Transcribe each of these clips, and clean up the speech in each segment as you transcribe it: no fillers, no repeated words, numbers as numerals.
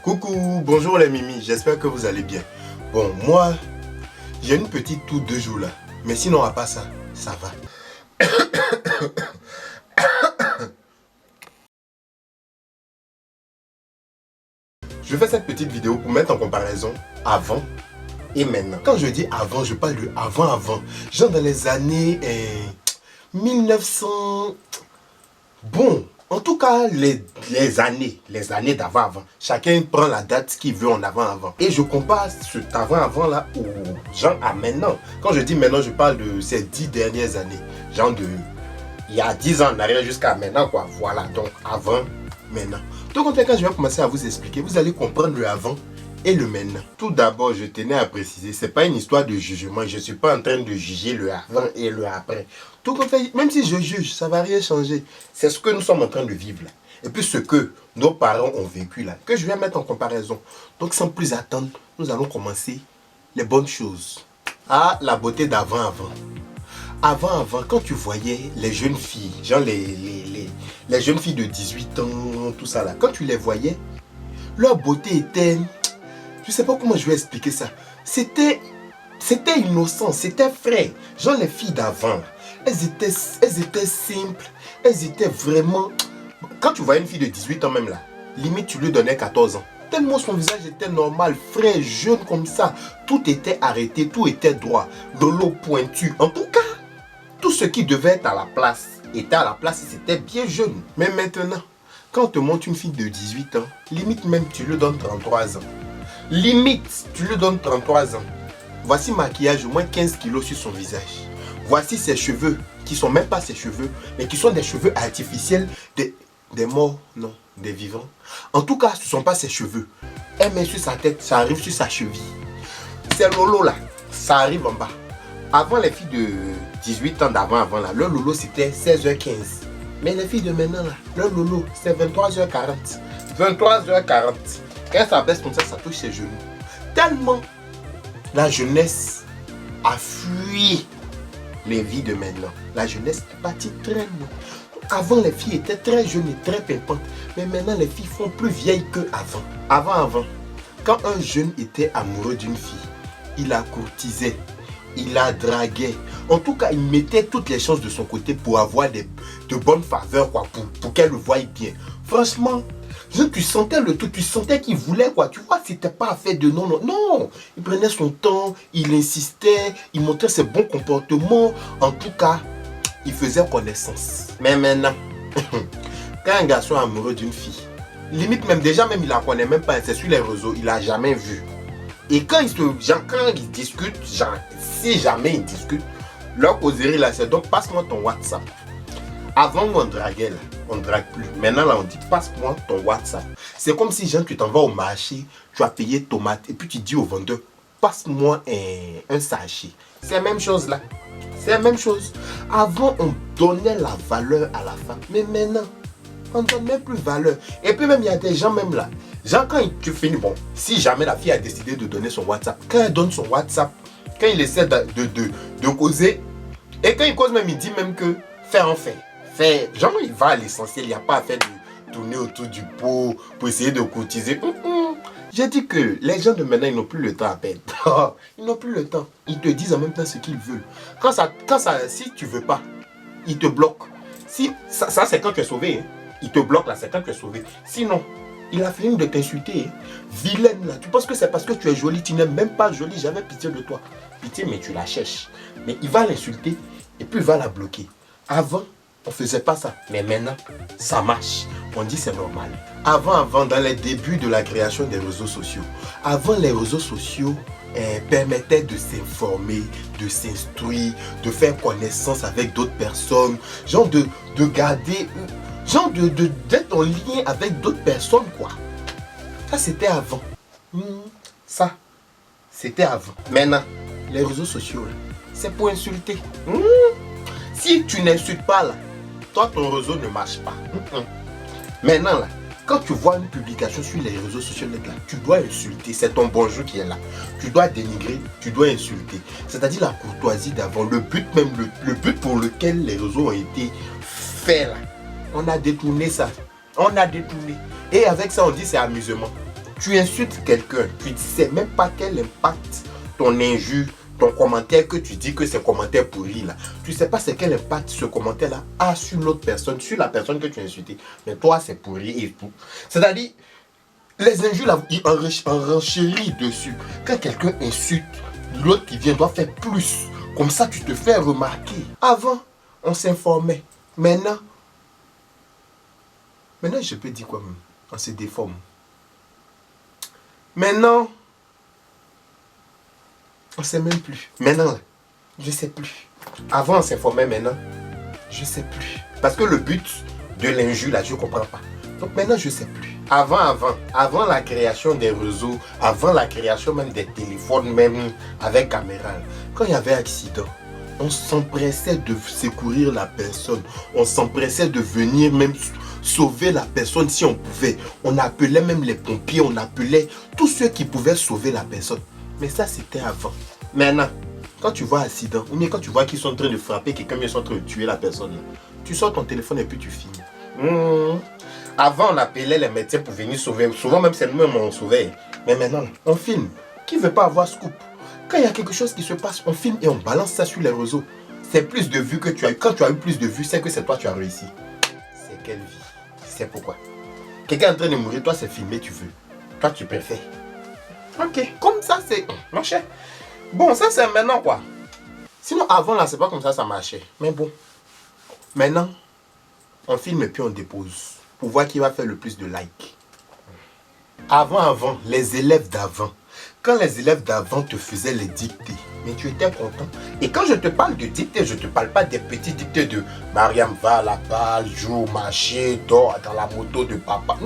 Coucou, bonjour les mimis, j'espère que vous allez bien. Bon, moi, j'ai une petite toux 2 jours là. Mais sinon, à part ça, ça va. Je fais cette petite vidéo pour mettre en comparaison avant et maintenant. Quand je dis avant, je parle de avant. Genre dans les années 1900... Bon, en tout cas, les années d'avant. Chacun prend la date qu'il veut en avant. Et je compare cet avant là aux gens à maintenant. Quand je dis maintenant, je parle de ces 10 dernières années. Genre de... Il y a 10 ans en arrière jusqu'à maintenant, quoi. Voilà, donc avant, maintenant. Donc, quand je vais commencer à vous expliquer, vous allez comprendre le avant et le maintenant. Tout d'abord, je tenais à préciser, c'est pas une histoire de jugement. Je suis pas en train de juger le avant et le après. Tout en fait, même si je juge, ça va rien changer. C'est ce que nous sommes en train de vivre là. Et puis ce que nos parents ont vécu là, que je vais mettre en comparaison. Donc, sans plus attendre, nous allons commencer les bonnes choses. Ah, la beauté d'avant. Avant, quand tu voyais les jeunes filles, genre les jeunes filles de 18 ans, tout ça là, quand tu les voyais, leur beauté était... Je sais pas comment je vais expliquer ça. C'était innocent, c'était frais. Genre les filles d'avant, elles étaient simples, elles étaient vraiment... Quand tu voyais une fille de 18 ans même là, limite tu lui donnais 14 ans. Tellement son visage était normal, frais, jeune comme ça. Tout était arrêté, tout était droit. De l'eau pointue. En tout cas, tout ce qui devait être à la place était à la place et c'était bien jeune. Mais maintenant, quand on te montre une fille de 18 ans, limite même tu lui donnes 33 ans. Limite, tu lui donnes 33 ans. Voici maquillage, au moins 15 kilos sur son visage. Voici ses cheveux, qui sont même pas ses cheveux, mais qui sont des cheveux artificiels, des morts, non, des vivants. En tout cas, ce ne sont pas ses cheveux. Elle met sur sa tête, ça arrive sur sa cheville. C'est lolo là, ça arrive en bas. Avant les filles de 18 ans d'avant là, leur lolo c'était 16h15. Mais les filles de maintenant là, leur lolo c'est 23h40. 23h40. Quand ça baisse comme ça touche ses genoux. Tellement la jeunesse a fui les vies de maintenant. La jeunesse est partie très loin. Avant les filles étaient très jeunes et très pimpantes. Mais maintenant les filles font plus vieilles qu'avant. Avant, quand un jeune était amoureux d'une fille, il la courtisait. Il la draguait. En tout cas, il mettait toutes les chances de son côté pour avoir de bonnes faveurs, quoi, pour qu'elle le voie bien. Franchement, tu sentais le tout, tu sentais qu'il voulait, quoi. Tu vois, c'était pas affaire de non. Il prenait son temps, il insistait, il montrait ses bons comportements. En tout cas, il faisait connaissance. Mais maintenant, quand un garçon est amoureux d'une fille, limite même, il la connaît même pas, c'est sur les réseaux, il l'a jamais vue. Et quand ils discutent, si jamais ils discutent, leur causerie là, c'est donc passe-moi ton WhatsApp. Avant on draguait là, on drague plus. Maintenant là on dit passe-moi ton WhatsApp. C'est comme si tu t'en vas au marché, tu as payé tomates et puis tu dis au vendeur passe-moi un sachet. C'est la même chose là. C'est la même chose. Avant on donnait la valeur à la femme, mais maintenant on ne donne même plus valeur. Et puis même il y a des gens même là. Genre quand tu finis, bon, si jamais la fille a décidé de donner son WhatsApp, quand elle donne son WhatsApp, quand il essaie de causer, et quand il cause même, il dit même que faire en fait. Genre il va à l'essentiel, il n'y a pas à faire de tourner autour du pot pour essayer de courtiser. J'ai dit que les gens de maintenant, ils n'ont plus le temps à perdre. Ils n'ont plus le temps. Ils te disent en même temps ce qu'ils veulent. Si tu veux pas, ils te bloquent. Si, ça c'est quand tu es sauvé. Hein. Ils te bloquent là, c'est quand tu es sauvé. Sinon, il a fini de t'insulter. Vilaine là. Tu penses que c'est parce que tu es jolie. Tu n'es même pas jolie. J'avais pitié de toi. Pitié, mais tu la cherches. Mais il va l'insulter et puis il va la bloquer. Avant, on faisait pas ça. Mais maintenant, ça marche. On dit c'est normal. Avant, dans les débuts de la création des réseaux sociaux. Avant, les réseaux sociaux permettaient de s'informer, de s'instruire, de faire connaissance avec d'autres personnes. Genre de garder... Genre d'être en lien avec d'autres personnes, quoi. Ça, c'était avant. Ça, c'était avant. Maintenant, les réseaux sociaux, c'est pour insulter. Si tu n'insultes pas, là, toi, ton réseau ne marche pas. Maintenant, là, quand tu vois une publication sur les réseaux sociaux, là, tu dois insulter. C'est ton bonjour qui est là. Tu dois dénigrer, tu dois insulter. C'est-à-dire la courtoisie d'avant. Le but même, le but pour lequel les réseaux ont été faits, là. On a détourné ça. On a détourné. Et avec ça, on dit c'est amusement. Tu insultes quelqu'un, tu ne sais même pas quel impact ton injure, ton commentaire que tu dis que c'est commentaire pourri là. Tu ne sais pas c'est quel impact ce commentaire là a sur l'autre personne, sur la personne que tu as insultée. Mais toi c'est pourri et tout. C'est-à-dire, les injures là, ils enchérissent dessus. Quand quelqu'un insulte, l'autre qui vient doit faire plus. Comme ça tu te fais remarquer. Avant, on s'informait. Maintenant, je peux dire quoi même? On se déforme. Maintenant, on ne sait même plus. Maintenant, je ne sais plus. Avant, on s'informait, maintenant, je ne sais plus. Parce que le but de l'injure, là, je ne comprends pas. Donc maintenant, je ne sais plus. Avant la création des réseaux, avant la création même des téléphones, même avec caméra, quand il y avait accident, on s'empressait de secourir la personne. On s'empressait de venir même sauver la personne si on pouvait. On appelait même les pompiers, on appelait tous ceux qui pouvaient sauver la personne. Mais ça, c'était avant. Maintenant, quand tu vois un accident, ou bien quand tu vois qu'ils sont en train de frapper quelqu'un, ils sont en train de tuer la personne, là, tu sors ton téléphone et puis tu filmes. Avant, on appelait les médecins pour venir sauver. Souvent, même c'est nous-mêmes, on sauvait. Mais maintenant, on filme. Qui ne veut pas avoir scoop? Quand il y a quelque chose qui se passe, on filme et on balance ça sur les réseaux. C'est plus de vues que tu as eu. Quand tu as eu plus de vues, c'est que c'est toi qui as réussi. C'est quelle vie? C'est pourquoi. Quelqu'un est en train de mourir, toi c'est filmé, tu veux. Toi tu préfères. Ok, comme ça c'est marché. Bon, ça c'est maintenant quoi. Sinon avant là, c'est pas comme ça marchait. Mais bon. Maintenant, on filme et puis on dépose. Pour voir qui va faire le plus de likes. Avant, les élèves d'avant. Quand les élèves d'avant te faisaient les dictées, mais tu étais content. Et quand je te parle de dictées, je ne te parle pas des petits dictées de Mariam va à la balle, joue, marcher, dort dans la moto de papa.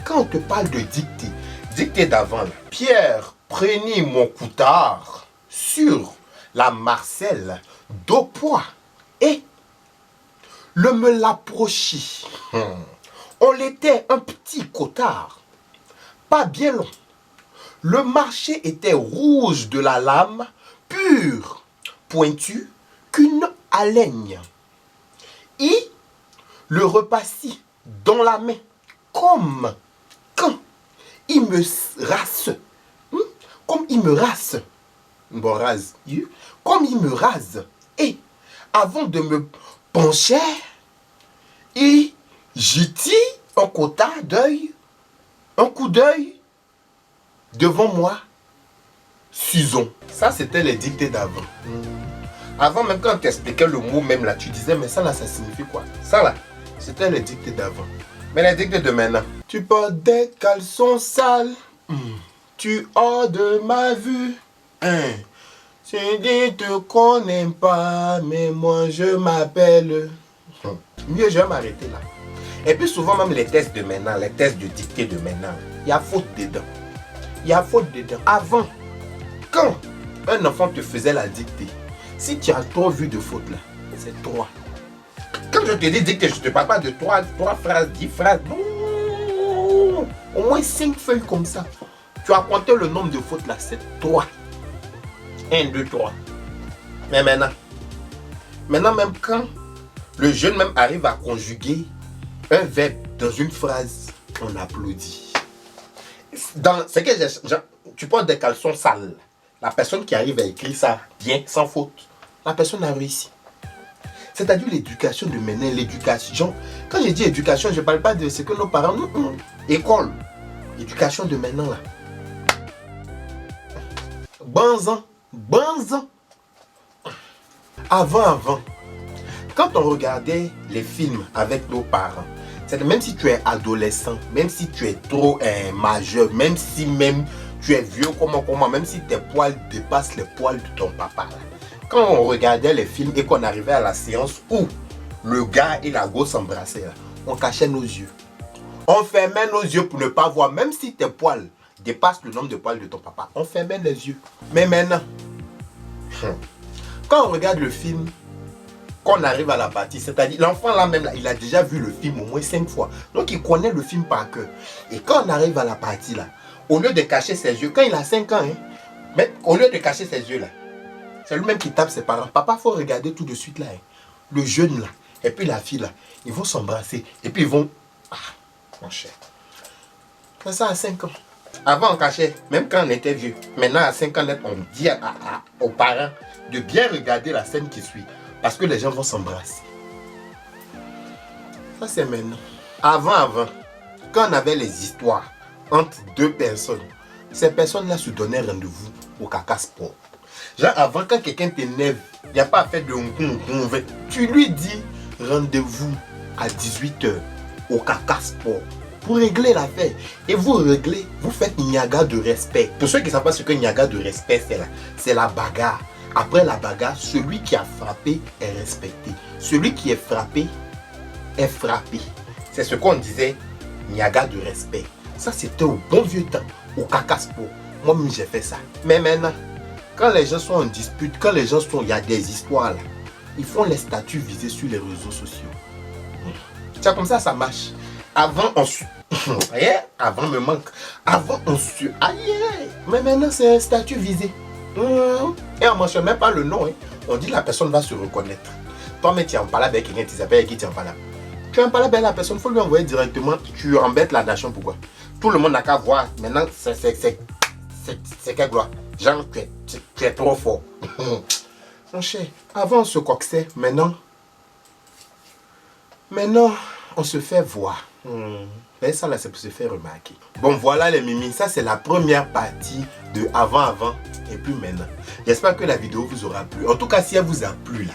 Quand on te parle de dictées d'avant, Pierre, prenez mon coutard sur la Marcelle d'Aupois et le me l'approchit. On l'était un petit cotard, pas bien long. Le marché était rouge de la lame, pur, pointu, qu'une haleine. Et le repassit dans la main, comme quand il me rase. Comme il me rase. Bon, rase. Comme il me rase. Et avant de me pencher, et j'y un quota d'œil, un coup d'œil devant moi, Suzon. Ça, c'était les dictées d'avant. Avant, même quand tu expliquais le mot, même là, tu disais, mais ça là, ça signifie quoi? Ça là, c'était les dictées d'avant. Mais les dictées de maintenant. Tu portes des caleçons sales. Tu as de ma vue. Tu dis, te connais pas, mais moi je m'appelle. Mieux, je vais m'arrêter là. Et puis souvent, même les tests de maintenant, les tests de dictée de maintenant, il y a faute dedans. Il y a faute dedans. Avant, quand un enfant te faisait la dictée, si tu as 3 vues de faute là, c'est 3. Quand je te dis dictée, je ne te parle pas de 3 phrases, 10 phrases. Non. Au moins 5 feuilles comme ça. Tu as compté le nombre de fautes là, c'est 3. 1, 2, 3. Mais maintenant, même quand le jeune même arrive à conjuguer un verbe dans une phrase, on applaudit. C'est que tu portes des caleçons sales. La personne qui arrive à écrire ça bien, sans faute, la personne a réussi. C'est-à-dire l'éducation de maintenant, l'éducation. Quand je dis éducation, je ne parle pas de ce que nos parents... École. Éducation de maintenant là. Bon ans. Avant. Quand on regardait les films avec nos parents, c'est même si tu es adolescent, même si tu es trop majeur, même si tu es vieux, comment, même si tes poils dépassent les poils de ton papa. Quand on regardait les films et qu'on arrivait à la séance où le gars et la go s'embrassaient, on cachait nos yeux. On fermait nos yeux pour ne pas voir, même si tes poils dépassent le nombre de poils de ton papa. On fermait les yeux. Mais maintenant, quand on regarde le film, qu'on arrive à la partie, c'est-à-dire l'enfant là même, là, il a déjà vu le film au moins 5 fois. Donc il connaît le film par cœur. Et quand on arrive à la partie là, au lieu de cacher ses yeux, quand il a 5 ans, mais au lieu de cacher ses yeux là, c'est lui-même qui tape ses parents. Papa, il faut regarder tout de suite là. Le jeune là, et puis la fille là, ils vont s'embrasser. Et puis ils vont... Ah, mon cher. C'est ça à 5 ans. Avant, on cachait, même quand on était vieux. Maintenant, à 5 ans, on dit aux parents de bien regarder la scène qui suit. Parce que les gens vont s'embrasser. Ça, c'est maintenant. Avant, quand on avait les histoires entre deux personnes, ces personnes-là se donnaient rendez-vous au caca sport. Genre, avant, quand quelqu'un t'énerve, il n'y a pas à faire de tu lui dis rendez-vous à 18h au caca sport. Pour régler l'affaire. Et vous réglez, vous faites Niaga de respect. Pour ceux qui ne savent pas ce que Niaga de respect, c'est la bagarre. Après la bagarre, celui qui a frappé est respecté. Celui qui est frappé est frappé. C'est ce qu'on disait, Niaga de respect. Ça, c'était au bon vieux temps, au cacaspo. Moi-même, j'ai fait ça. Mais maintenant, quand les gens sont en dispute, quand les gens sont, il y a des histoires là, ils font les statuts visés sur les réseaux sociaux. C'est comme ça marche. Avant, on se... Avant me manque. Avant, on se... Mais maintenant, c'est un statut visé. Et on ne mentionne même pas le nom. On dit la personne va se reconnaître. Toi, mais tu n'en parles avec quelqu'un, tu s'appelles qui tu n'en parles. Tu n'en parles avec la personne, il faut lui envoyer directement. Tu embêtes la nation, pourquoi? Tout le monde n'a qu'à voir. Maintenant, c'est quelle gloire. Genre, tu es trop fort. Mon cher, avant on se coxait, maintenant, on se fait voir. Mais ça là, c'est pour se faire remarquer. Bon, voilà les mimis, ça c'est la première partie de avant et puis maintenant. J'espère que la vidéo vous aura plu. En tout cas, si elle vous a plu là,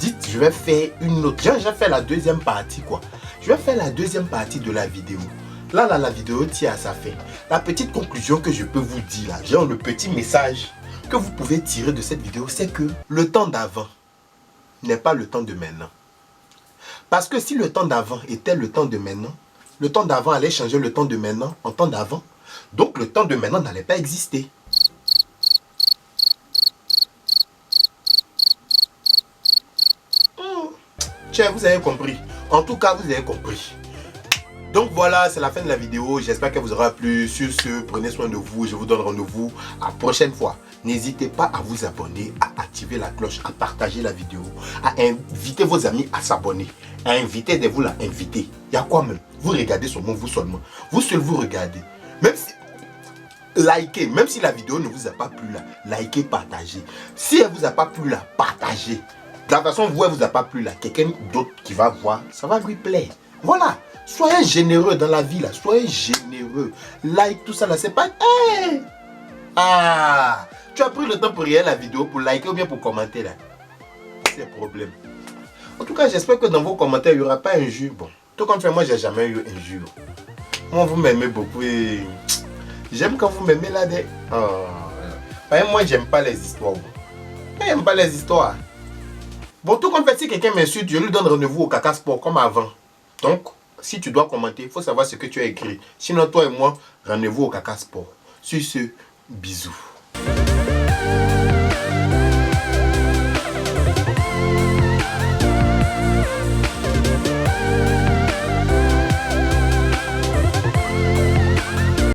dites, je vais faire une autre. J'ai fait la deuxième partie quoi. Je vais faire la deuxième partie de la vidéo. Là, la vidéo tient à sa fin. La petite conclusion que je peux vous dire là, genre le petit message que vous pouvez tirer de cette vidéo, c'est que le temps d'avant n'est pas le temps de maintenant. Parce que si le temps d'avant était le temps de maintenant, le temps d'avant allait changer le temps de maintenant en temps d'avant. Donc le temps de maintenant n'allait pas exister. Tiens, vous avez compris. En tout cas, vous avez compris. Donc voilà, c'est la fin de la vidéo. J'espère qu'elle vous aura plu. Sur ce, prenez soin de vous. Je vous donne rendez-vous à la prochaine fois. N'hésitez pas à vous abonner, à activer la cloche, à partager la vidéo, à inviter vos amis à s'abonner, à inviter des vous là, inviter. Il y a quoi même? Vous regardez seulement, vous seulement. Vous seul vous regardez. Même si... Likez, même si la vidéo ne vous a pas plu là, likez, partagez. Si elle vous a pas plu là, partagez. De la façon, vous, elle vous a pas plu là, quelqu'un d'autre qui va voir, ça va lui plaire. Voilà. Soyez généreux dans la vie là, soyez généreux. Like tout ça là, c'est pas... Hey! Ah! Tu as pris le temps pour regarder la vidéo, pour liker ou bien pour commenter là. C'est le problème. En tout cas, j'espère que dans vos commentaires, il n'y aura pas injure. Bon, tout comme fait, moi, j'ai jamais eu injure. Moi, vous m'aimez beaucoup et... J'aime quand vous m'aimez là. Moi, j'aime pas les histoires. J'aime pas les histoires. Bon, tout comme fait, si quelqu'un m'insulte, je lui donne rendez-vous au caca sport comme avant. Donc, si tu dois commenter, il faut savoir ce que tu as écrit. Sinon, toi et moi, rendez-vous au caca sport. Sur ce, bisous.